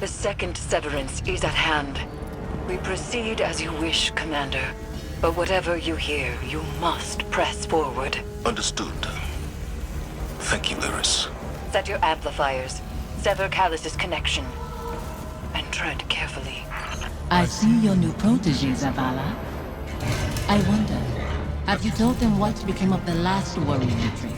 The second severance is at hand. We proceed as you wish, Commander. But whatever you hear, you must press forward. Understood. Thank you, Iris. Set your amplifiers. Sever Callus's connection. And tread carefully. I see your new protege, Zavala. I wonder, have you told them what became of the last warrior you trained?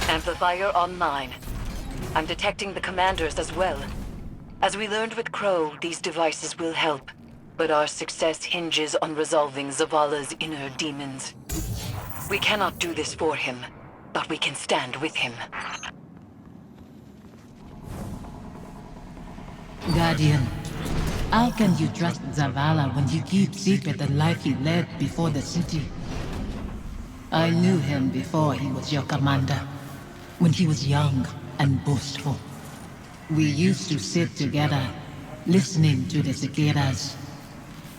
Amplifier online. I'm detecting the commanders as well. As we learned with Crow, these devices will help. But our success hinges on resolving Zavala's inner demons. We cannot do this for him, but we can stand with him. Guardian, how can you trust Zavala when you keep secret the life he led before the city? I knew him before he was your commander, when he was young and boastful. We used to sit together, listening to the cicadas.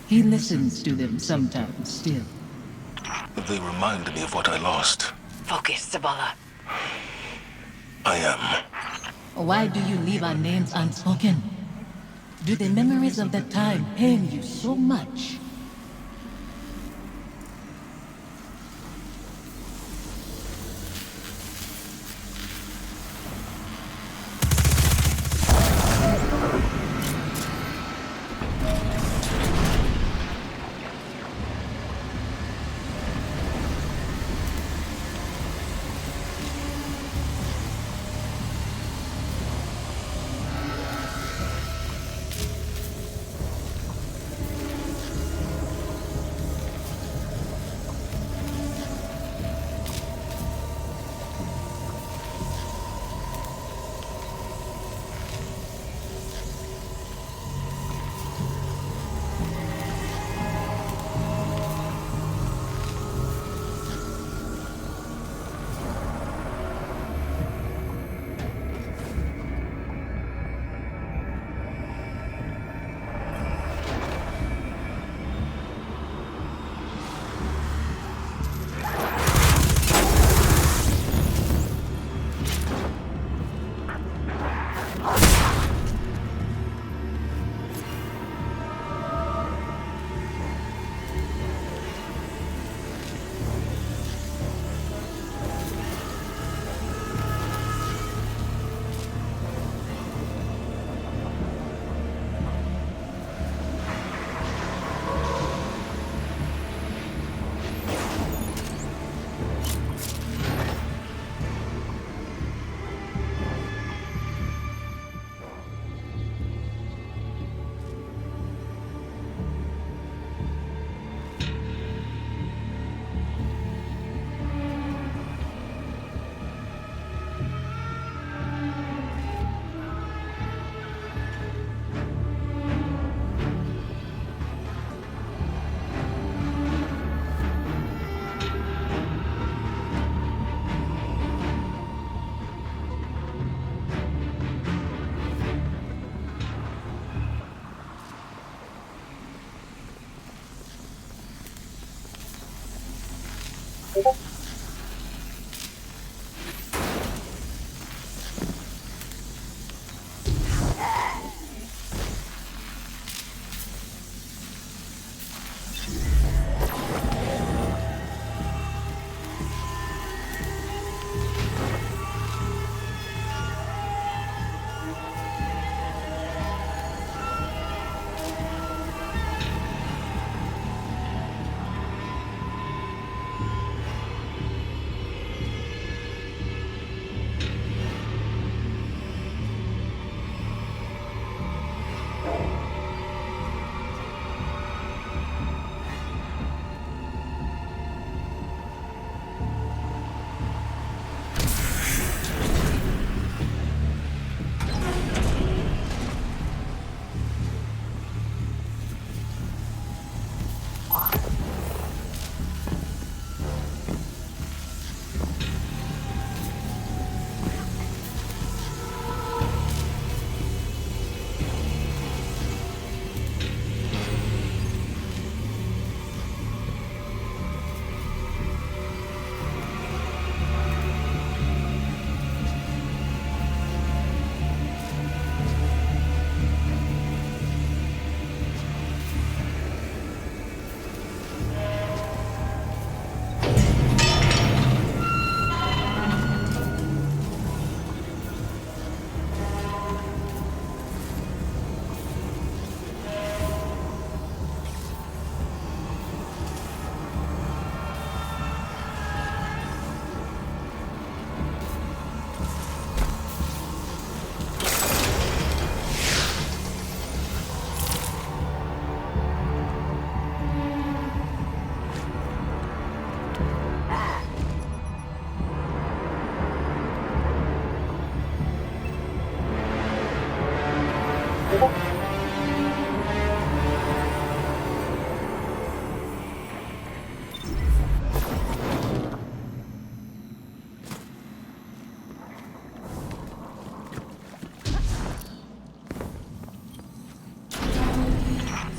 He listens to them sometimes still. They remind me of what I lost. Focus, Zavala. I am. Why do you leave our names unspoken? Do the memories of that time pain you so much?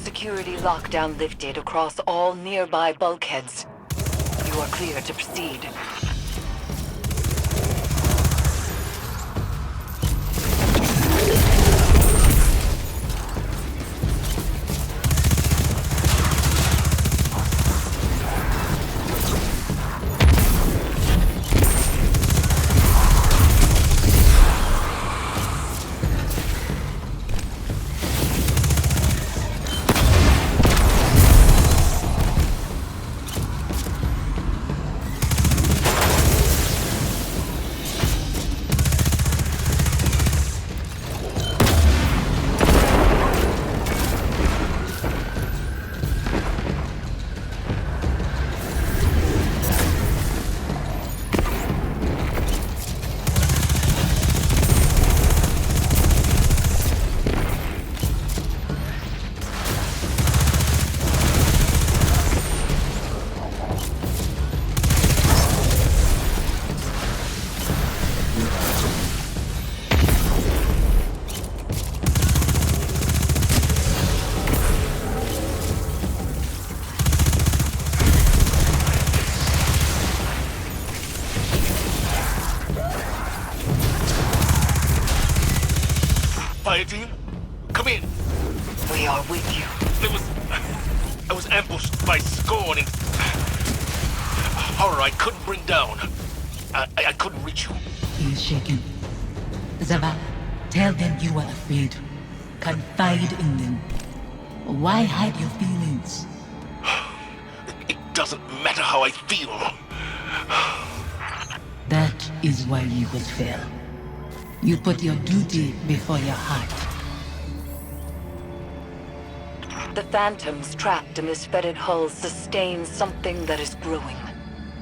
Security lockdown lifted across all nearby bulkheads. You are clear to proceed. Fire team, come in. We are with you. I was ambushed by Scorn and horror I couldn't bring down. I couldn't reach you. He is shaken. Zavala, tell them you are afraid. Confide in them. Why hide your feelings? It doesn't matter how I feel. That is why you will fail. You put your duty before your heart. The phantoms trapped in this fetid hull sustain something that is growing.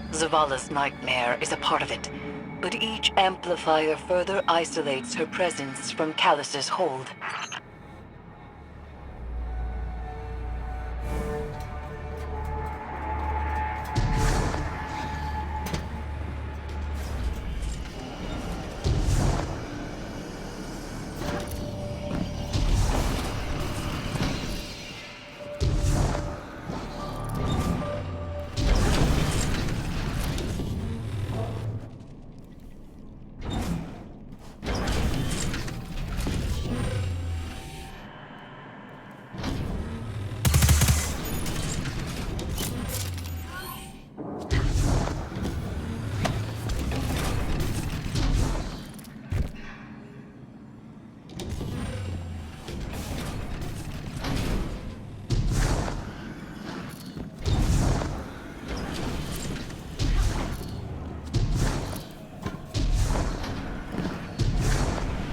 Zavala's nightmare is a part of it, but each amplifier further isolates her presence from Callus's hold.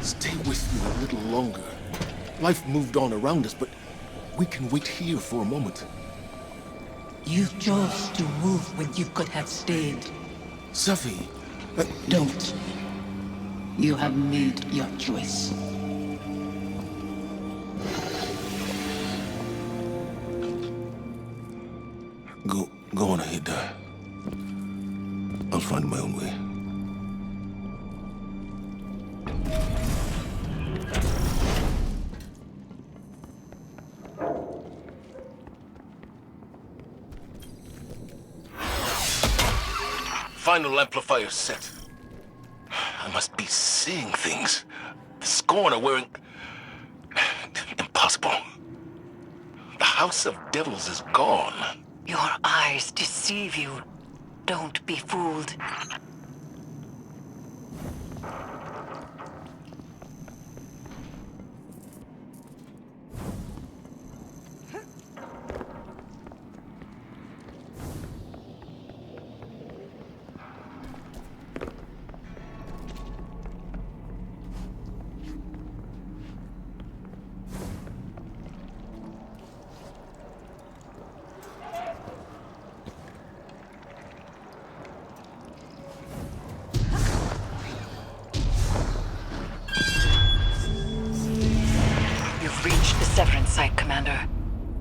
Stay with me a little longer. Life moved on around us, but we can wait here for a moment. You chose to move when you could have stayed. Safi, Don't. You have made your choice. Go on ahead. I'll find my own way. Final amplifier set. I must be seeing things. The Scorn are wearing... Impossible. The House of Devils is gone. Your eyes deceive you. Don't be fooled. severance site, Commander.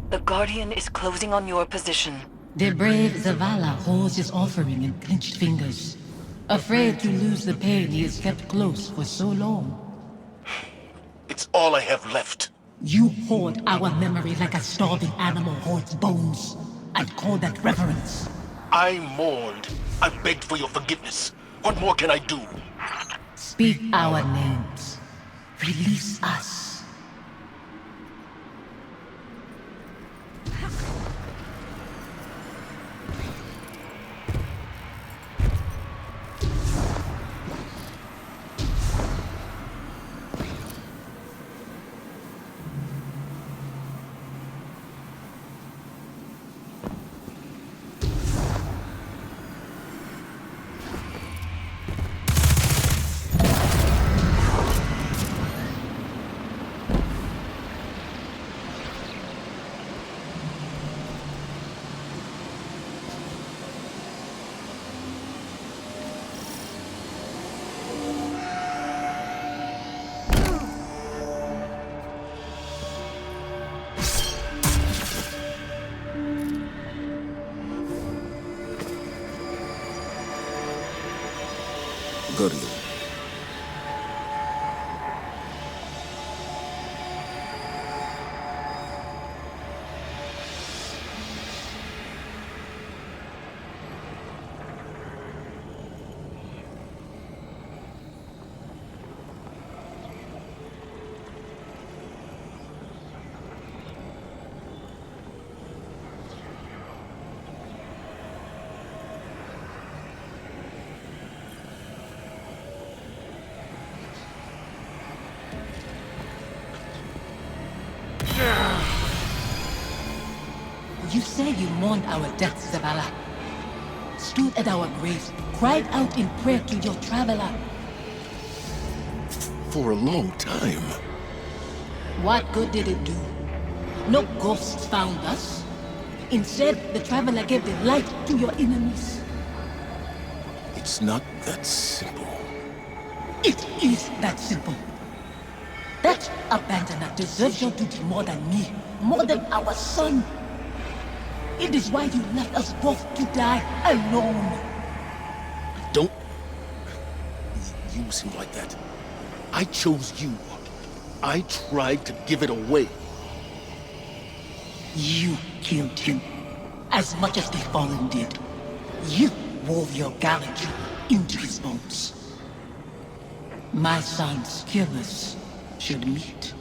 The Guardian is closing on your position. The brave Zavala holds his offering in clenched fingers, afraid to lose the pain he has kept close for so long. It's all I have left. You hoard our memory like a starving animal hoards bones, and call that reverence. I mourned. I begged for your forgiveness. What more can I do? Speak our names. Release us. Guardian. You say you mourned our deaths, Zavala. Stood at our graves, cried out in prayer to your traveler. For a long time. What good did it do? No ghosts found us. Instead, the traveler gave the light to your enemies. It's not that simple. It is that simple. That abandoner deserves your duty more than me, more than our son. It is why you left us both to die alone. Don't use him like that. I chose you. I tried to give it away. You killed him, as much as the Fallen did. You wove your gallantry into his bones. My son's killers should meet.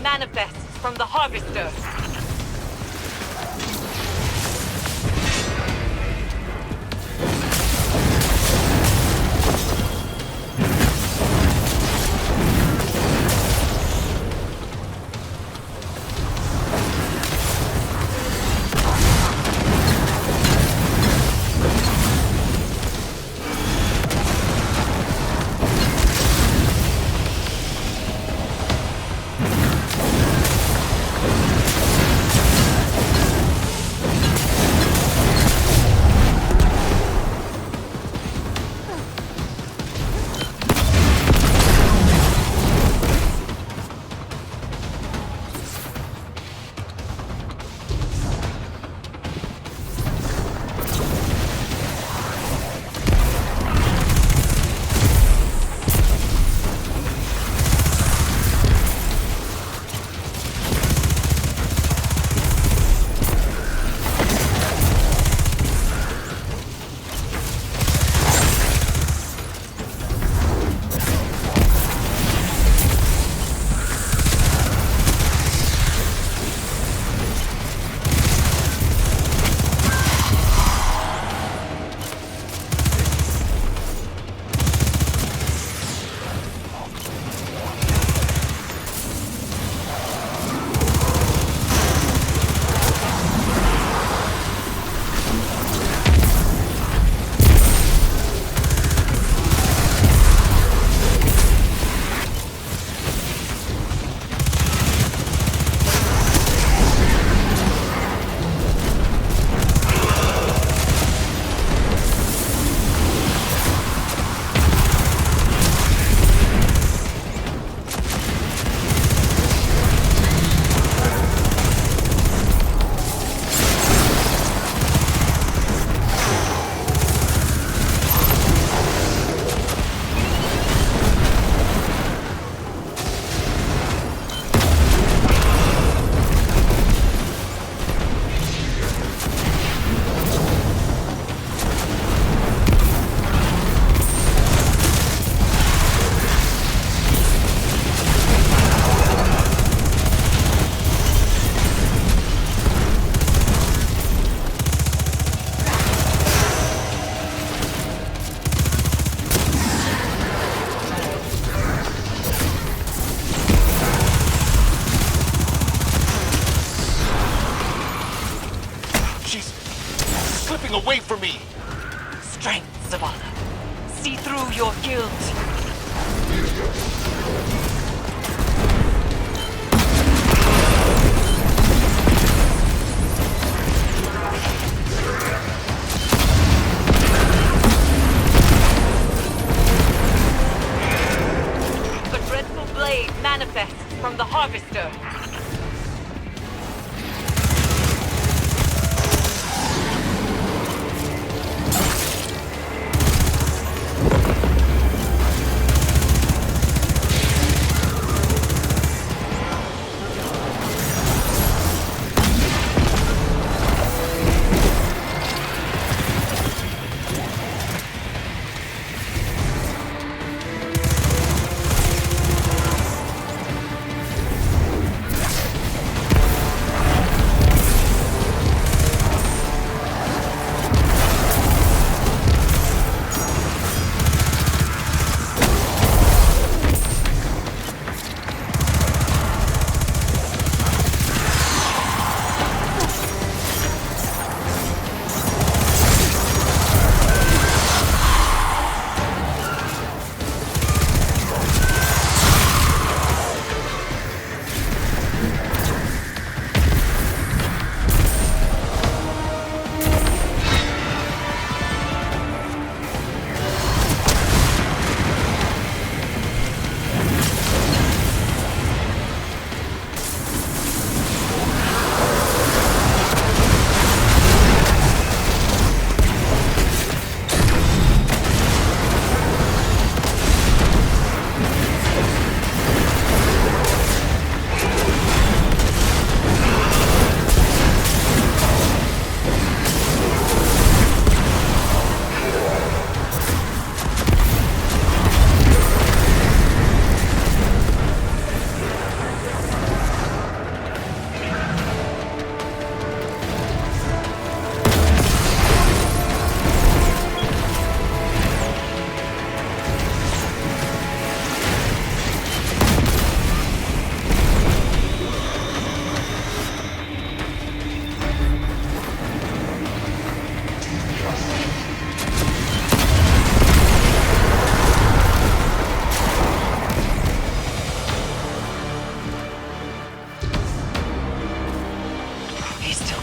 Manifests from the Harvester. through your guilt. A dreadful blade manifests from the Harvester.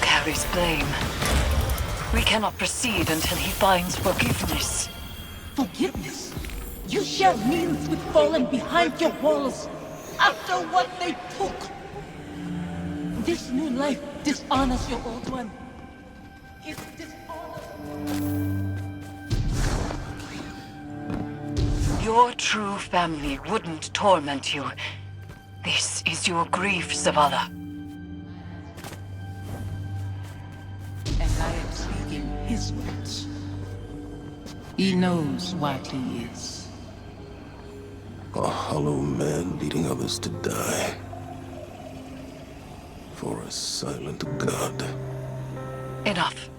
Carries blame. We cannot proceed until he finds forgiveness. Forgiveness? You share meals with fallen behind your walls after what they took. This new life dishonors your old one. It dishonors... Your true family wouldn't torment you. This is your grief, Zavala. And I am speaking his words. He knows what he is. A hollow man leading others to die. For a silent god. Enough.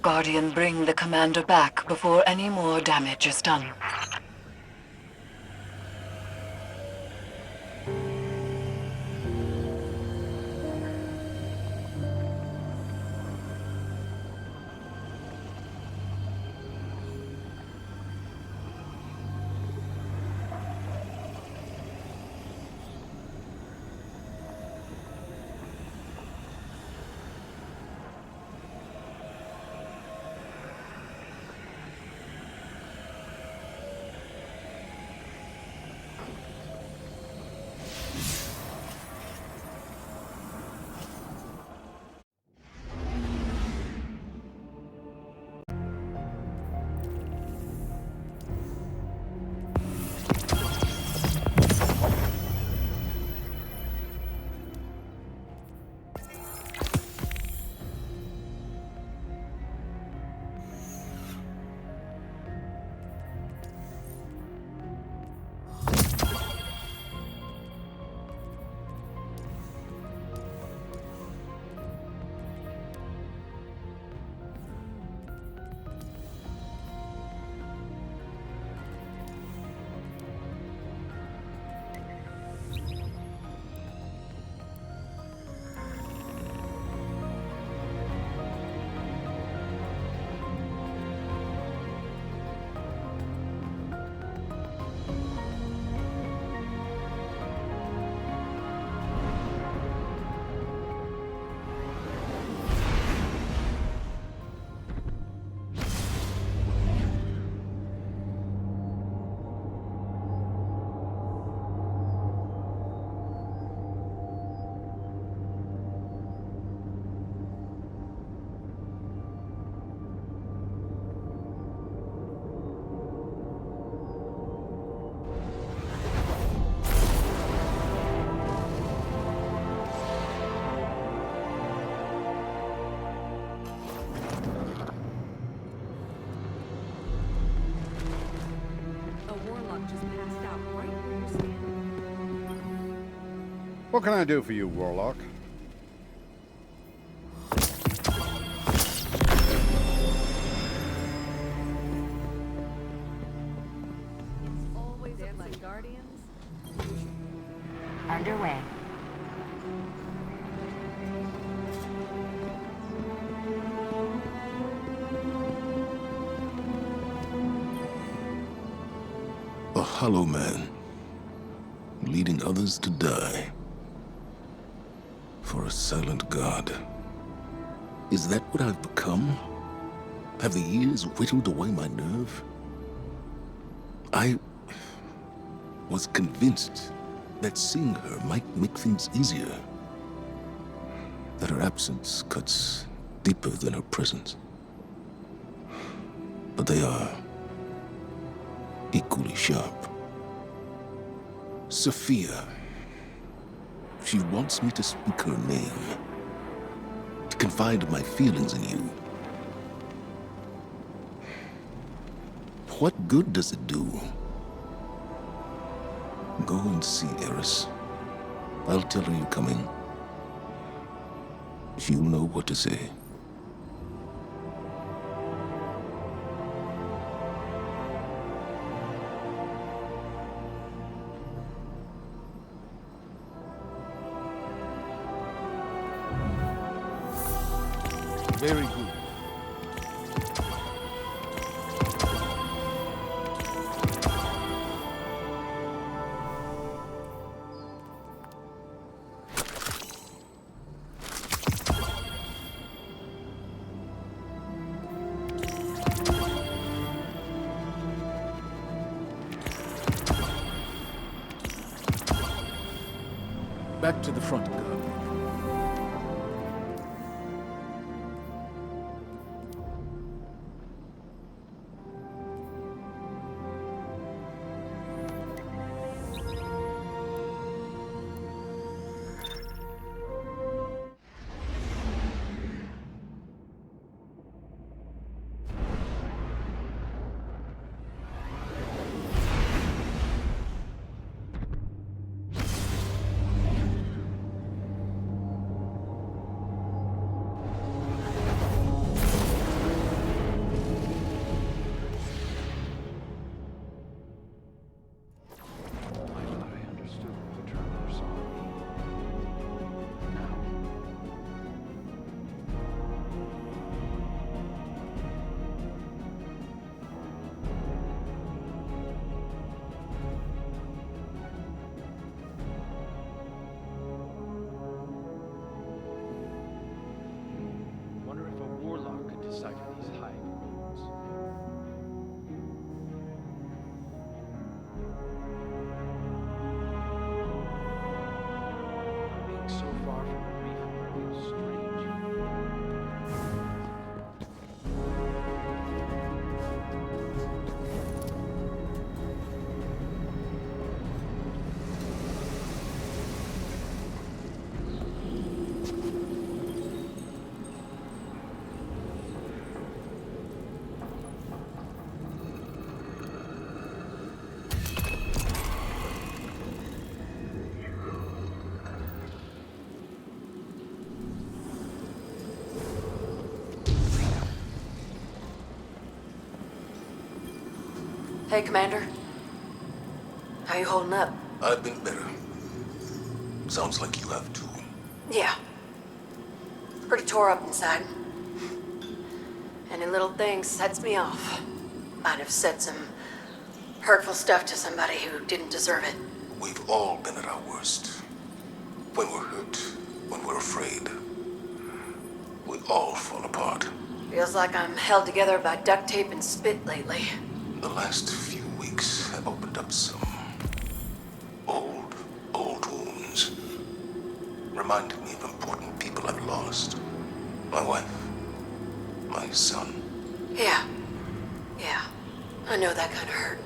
Guardian, bring the commander back before any more damage is done. What can I do for you, Warlock? Always like guardians. Underway. A hollow man, leading others to die. For a silent god. Is that what I've become? Have the years whittled away my nerve? I was convinced that seeing her might make things easier. That her absence cuts deeper than her presence. But they are equally sharp. Sophia. She wants me to speak her name. To confide my feelings in you. What good does it do? Go and see Eris. I'll tell her you're coming. She'll know what to say. Very good. Back to the front, God. Wonder if a warlock could decipher these hive runes. Being so far from the reef feels strange. Hey, Commander. How you holding up? I've been better. Sounds like you have too. Yeah. Pretty tore up inside. Any little thing sets me off. Might have said some hurtful stuff to somebody who didn't deserve it. We've all been at our worst. When we're hurt, when we're afraid. We all fall apart. Feels like I'm held together by duct tape and spit lately. The last few weeks have opened up some old wounds. Reminded me of important people I've lost. My wife. My son. Yeah. I know that kind of hurt.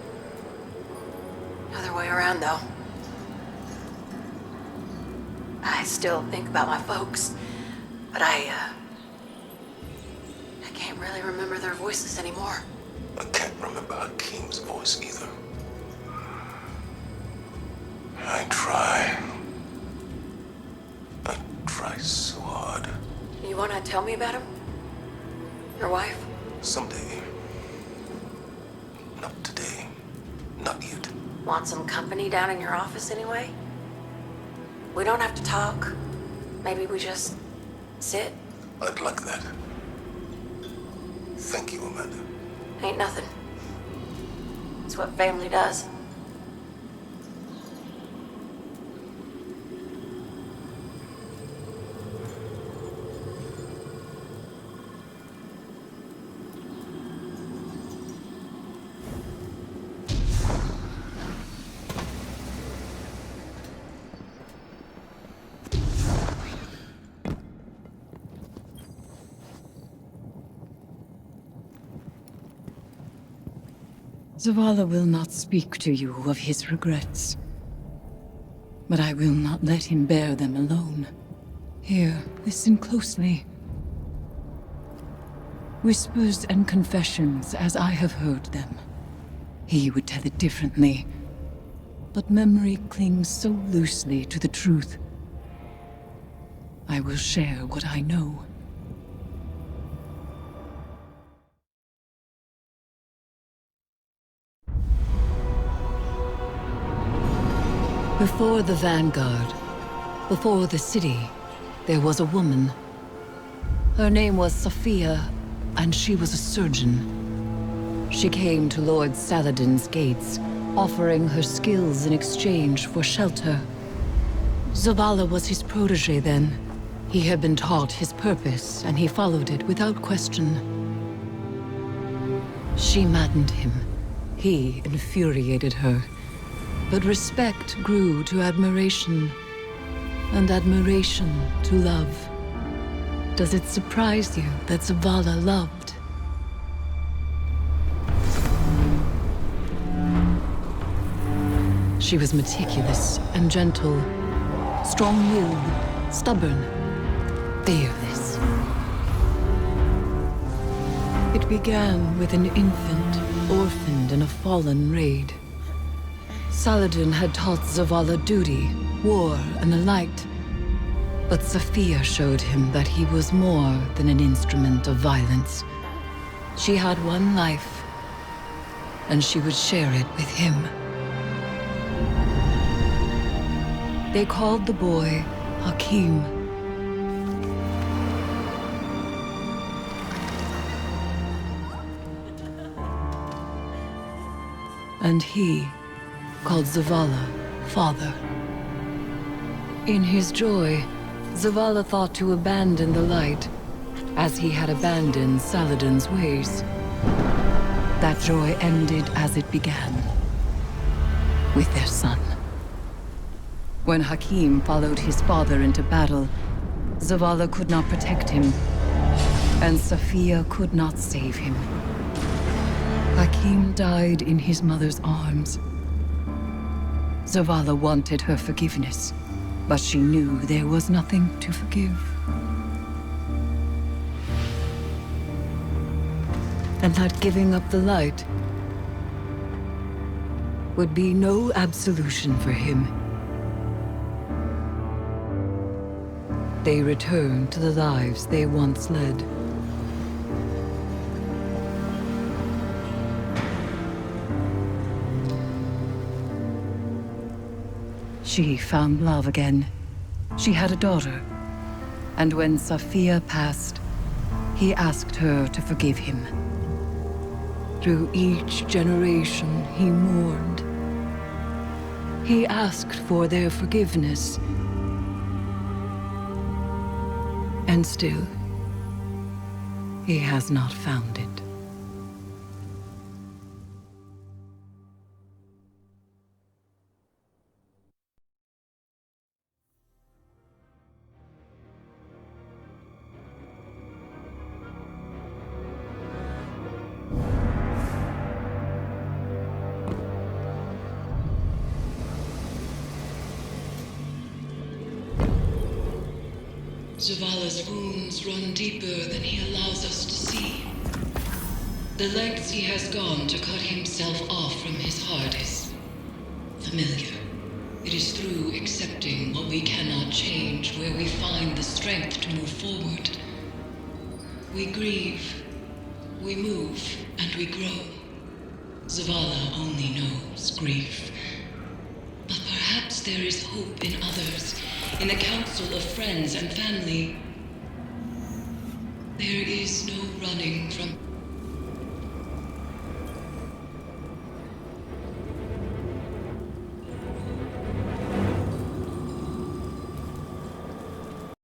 Other way around, though. I still think about my folks, but I can't really remember their voices anymore. I can't remember Hakeem's voice either. I try. tell me about him? Your wife? Someday. Not today. Not yet. Want some company down in your office anyway? We don't have to talk. Maybe we just sit. I'd like that. Thank you, Amanda. Ain't nothing. It's what family does. Zavala will not speak to you of his regrets. But I will not let him bear them alone. Here, listen closely. Whispers and confessions as I have heard them. He would tell it differently. But memory clings so loosely to the truth. I will share what I know. Before the Vanguard, before the city, there was a woman. Her name was Sophia, and she was a surgeon. She came to Lord Saladin's gates, offering her skills in exchange for shelter. Zavala was his protege then. He had been taught his purpose, and he followed it without question. She maddened him. He infuriated her. But respect grew to admiration, and admiration to love. Does it surprise you that Zavala loved? She was meticulous and gentle, strong-willed, stubborn, fearless. It began with an infant, orphaned in a fallen raid. Saladin had taught Zavala duty, war, and the light. But Sophia showed him that he was more than an instrument of violence. She had one life, and she would share it with him. They called the boy Hakim. And he called Zavala father. In his joy, Zavala thought to abandon the light, as he had abandoned Saladin's ways. That joy ended as it began, with their son. When Hakim followed his father into battle, Zavala could not protect him, and Sophia could not save him. Hakim died in his mother's arms. Zavala wanted her forgiveness, but she knew there was nothing to forgive. And that giving up the light would be no absolution for him. They returned to the lives they once led. She found love again. She had a daughter. And when Sophia passed, he asked her to forgive him. Through each generation, he mourned. He asked for their forgiveness. And still, he has not found it. Zavala's wounds run deeper than he allows us to see. The lengths he has gone to cut himself off from his heart is familiar. It is through accepting what we cannot change where we find the strength to move forward. We grieve, we move, and we grow. Zavala only knows grief. But perhaps there is hope in others, in the council of friends and family. There is no running from